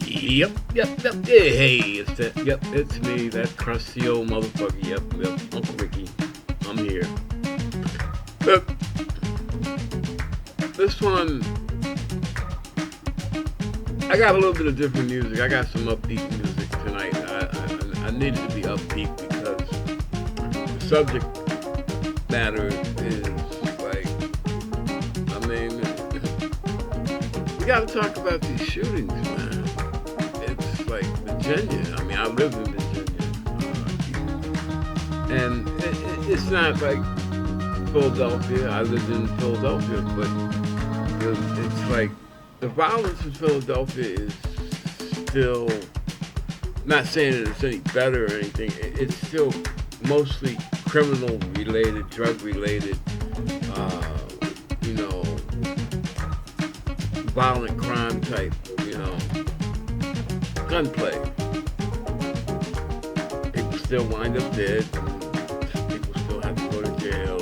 Yep. Hey, it's me, that crusty old motherfucker. Yep, Uncle Ricky. I'm here. Look, this one, I got a little bit of different music. I got some upbeat music tonight. I needed to be upbeat because the subject matter is like, I mean, we got to talk about these shootings, man. It's like Virginia. I mean, I live in Virginia, and it's not like Philadelphia. I lived in Philadelphia, but it's like the violence in Philadelphia is still, not saying that it's any better or anything. It's still mostly criminal related, drug related, violent crime type, gunplay. People still wind up dead. People still have to go to jail.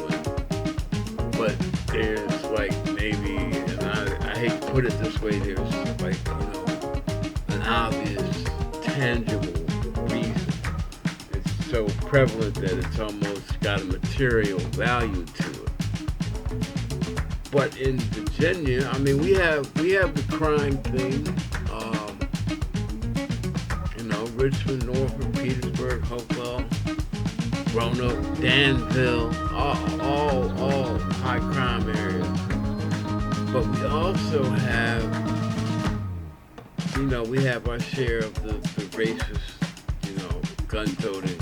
But there's like maybe, and I hate to put it this way, there's like, an obvious, tangible reason. It's so prevalent that it's almost got a material value to it. But in Virginia, I mean, we have the crime thing. Richmond, Norfolk, Petersburg, Hopewell, Roanoke, Danville, all high crime areas. But we also have, we have our share of the racist, gun-toting,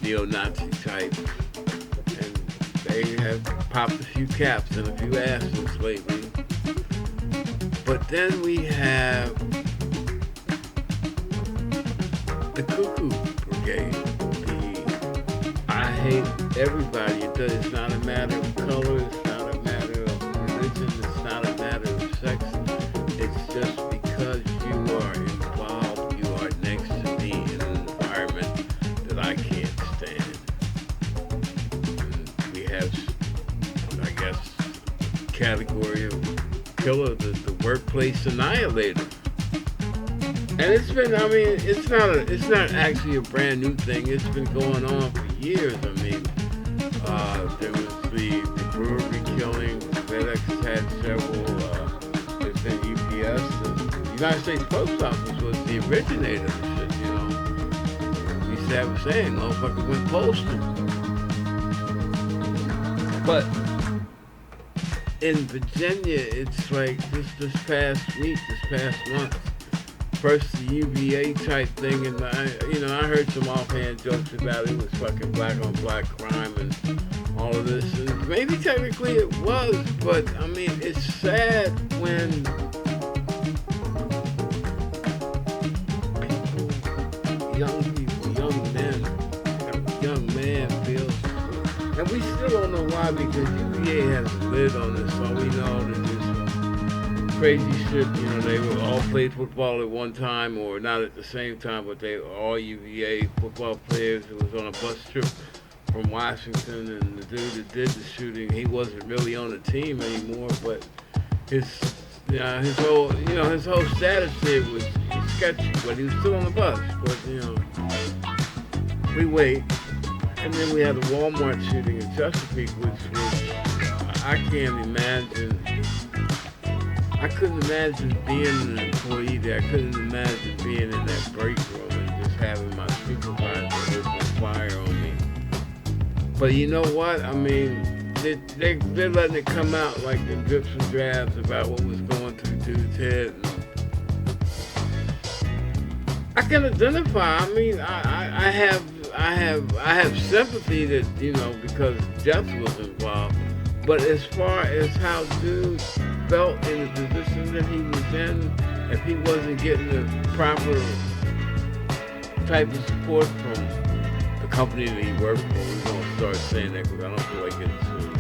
neo-Nazi types. And they have popped a few caps and a few asses lately. But then we have the Cuckoo Brigade. I hate everybody. It's not a matter of color. It's not a matter of religion. It's not a matter of sex. It's just because you are involved, you are next to me in an environment that I can't stand. And we have, I guess, category of killer, the workplace annihilator. And it's been, it's not actually a brand new thing. It's been going on for years. I mean, there was the brewery killing. FedEx had several. There's been UPS. The United States Post Office was the originator of this shit, We used to have a saying, motherfuckers went postal. But in Virginia, it's like this past week, this past month, first the UVA type thing, and I heard some offhand jokes about it was fucking black on black crime and all of this, and maybe technically it was, but I mean, it's sad when young man feels, and we still don't know why, because UVA has a lid on this, so we know that there's crazy shit, they were all played football at one time, or not at the same time, but they were all UVA football players. It was on a bus trip from Washington, and the dude that did the shooting, he wasn't really on the team anymore, but his whole status there was sketchy, but he was still on the bus. But we wait, and then we had the Walmart shooting in Chesapeake, which was, I couldn't imagine being an employee there. I couldn't imagine being in that break room and just having my supervisor open fire on me. But you know what? I mean, they're letting it come out like in drips and drabs about what was going through dude's head. I can identify. I mean, I have sympathy that because Jeff was involved. But as far as how dude felt in the position that he was in, if he wasn't getting the proper type of support from the company that he worked for, we're going to start saying that because I don't feel like getting sued.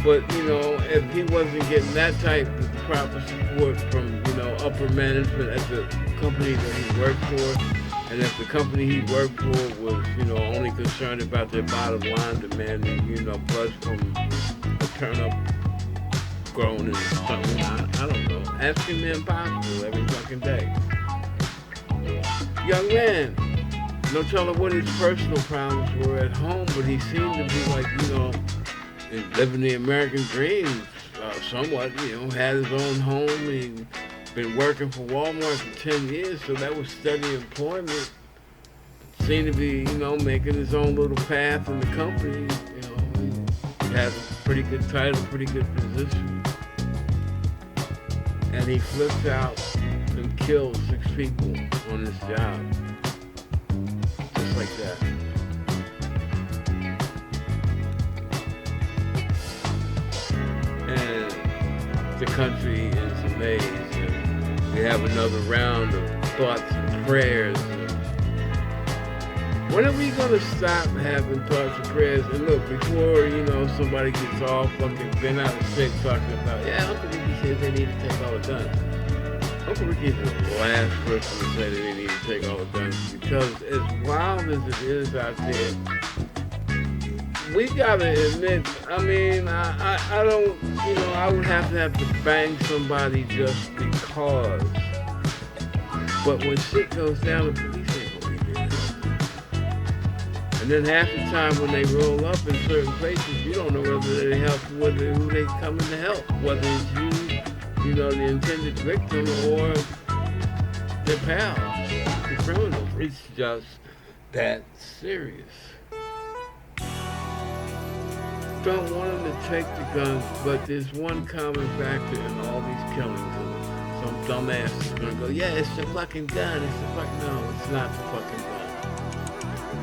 But, if he wasn't getting that type of proper support from, upper management at the company that he worked for, and if the company he worked for was, only concerned about their bottom line, demanding, blood from a turn-up grown in something. I don't know. Ask him the impossible every fucking day. Young man, no telling what his personal problems were at home, but he seemed to be like, living the American dream somewhat. Had his own home. He'd been working for Walmart for 10 years, so that was steady employment. Seemed to be, making his own little path in the company. He had a pretty good title, pretty good position. And he flipped out and killed 6 people on his job. Just like that. And the country is amazed. And we have another round of thoughts and prayers. When are we gonna stop having thoughts and prayers? And look, before, somebody gets all fucking bent out of shape talking about, Uncle Ricky says they need to take all the guns. Uncle Ricky is the last person to say that they need to take all the guns, because as wild as it is out there, we gotta admit, I don't, I would have to bang somebody just because. But when shit goes down, the police ain't gonna be there. And then half the time when they roll up in certain places, you don't know whether they help, who they coming to help, whether it's you, the intended victim, or their pal, the criminal. It's just that serious. Don't want them to take the guns, but there's one common factor in all these killings. Some dumbass is gonna go, it's the fucking gun, no, it's not the fucking gun.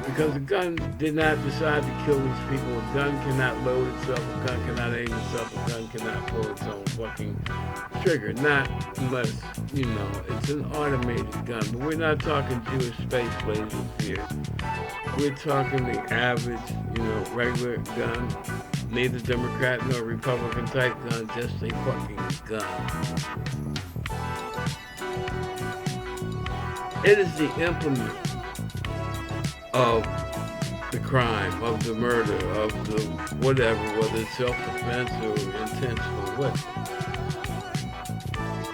Because a gun did not decide to kill these people. A gun cannot load itself, a gun cannot aim itself, a gun cannot pull its own fucking trigger. Not unless, it's an automated gun. But we're not talking Jewish space lasers here. We're talking the average, regular gun. Neither Democrat nor Republican type gun, just a fucking gun. It is the implement of the crime, of the murder, of the whatever, whether it's self-defense or intentional, what.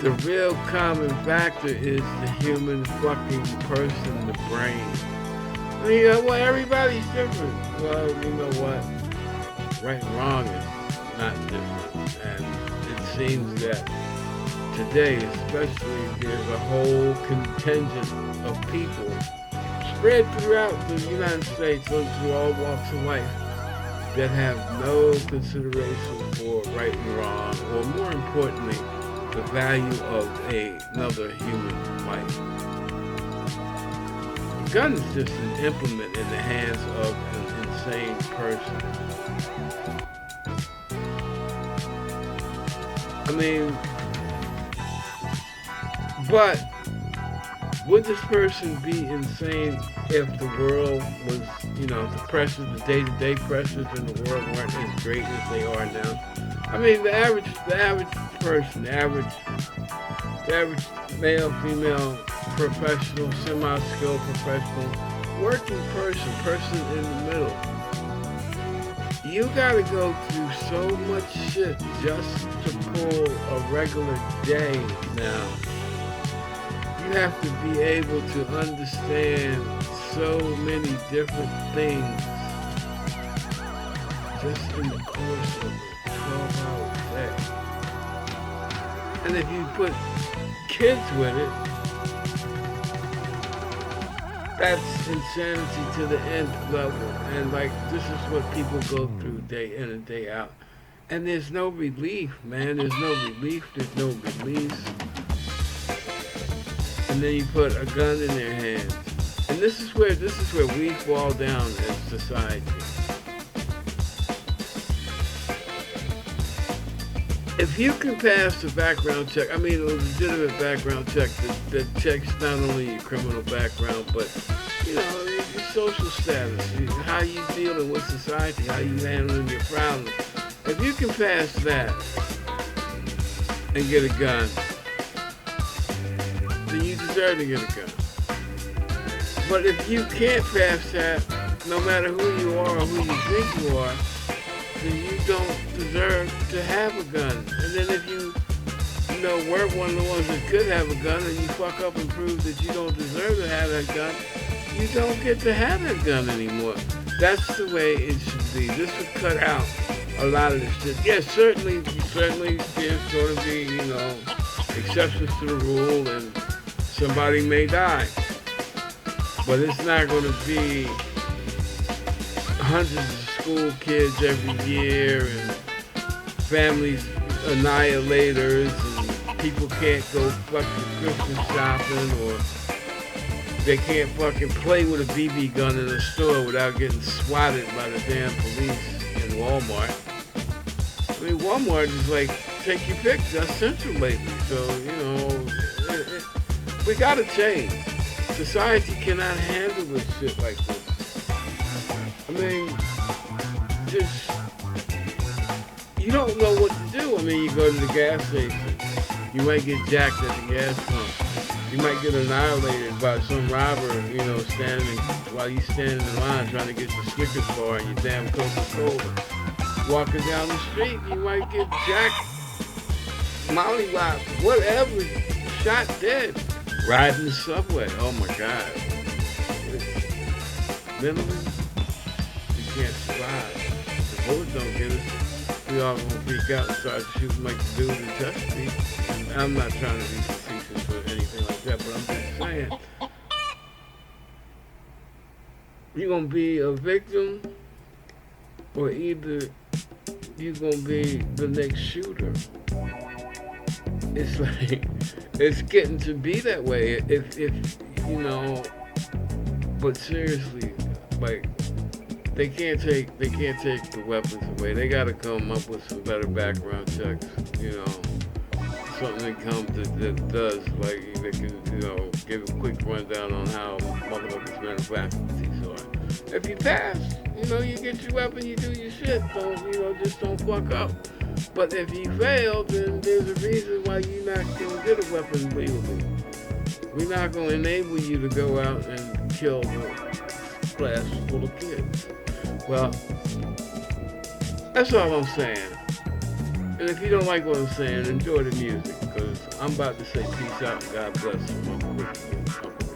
The real common factor is the human fucking person, the brain. Everybody's different. Well, you know what? Right and wrong is not different. And it seems that today, especially, there's a whole contingent of people spread throughout the United States, through all walks of life, that have no consideration for right and wrong, or more importantly, the value of another human life. A gun is just an implement in the hands of an insane person. But would this person be insane if the world was, the pressures, the day-to-day pressures in the world weren't as great as they are now? The average person, the average male, female, professional, semi-skilled professional, working person in the middle. You gotta go through so much shit just to pull a regular day now. You have to be able to understand so many different things just in the course of a 12-hour day. And if you put kids with it, that's insanity to the nth level. And this is what people go through day in and day out. And there's no relief, man. There's no relief. There's no release. And then you put a gun in their hands. And this is where we fall down as society. If you can pass a background check, a legitimate background check that checks not only your criminal background, but, your social status, how you dealing with society, how you handling your problems. If you can pass that and get a gun, then you deserve to get a gun. But if you can't pass that, no matter who you are or who you think you are, then you don't deserve to have a gun. And then if you weren't one of the ones that could have a gun and you fuck up and prove that you don't deserve to have that gun, you don't get to have that gun anymore. That's the way it should be. This would cut out a lot of this shit. Yes, certainly there's going to be, exceptions to the rule and somebody may die. But it's not going to be hundreds of school kids every year and families annihilators and people can't go fucking Christmas shopping or they can't fucking play with a BB gun in a store without getting swatted by the damn police in Walmart. I mean, Walmart is like, take your pick, that's Central lately. So, we gotta change. Society cannot handle this shit like this. I mean, you don't know what to do. I mean, you go to the gas station, you might get jacked at the gas pump. You might get annihilated by some robber, while you standing in line trying to get your Snickers bar and your damn Coca-Cola. Walking down the street, you might get jacked, mollywopped, whatever, shot dead. Riding the subway, oh my God. Mentally, you can't survive. If the bullets don't get us, we all gonna freak out and start shooting like the dude who touched me. And I'm not trying to be facetious or anything like that, but I'm just saying, you're gonna be a victim, or either you're gonna be the next shooter. It's like, it's getting to be that way. If but seriously, like, they can't take the weapons away. They gotta come up with some better background checks, something that comes that does, like, they can, give a quick rundown on how motherfuckers manufacture these are. If you pass, you get your weapon, you do your shit. Just don't fuck up. But if you fail, then there's a reason why you're not going to get a weapon legally. We're not going to enable you to go out and kill a class full of kids. Well, that's all I'm saying. And if you don't like what I'm saying, enjoy the music, because I'm about to say peace out and God bless you, Uncle Ricky.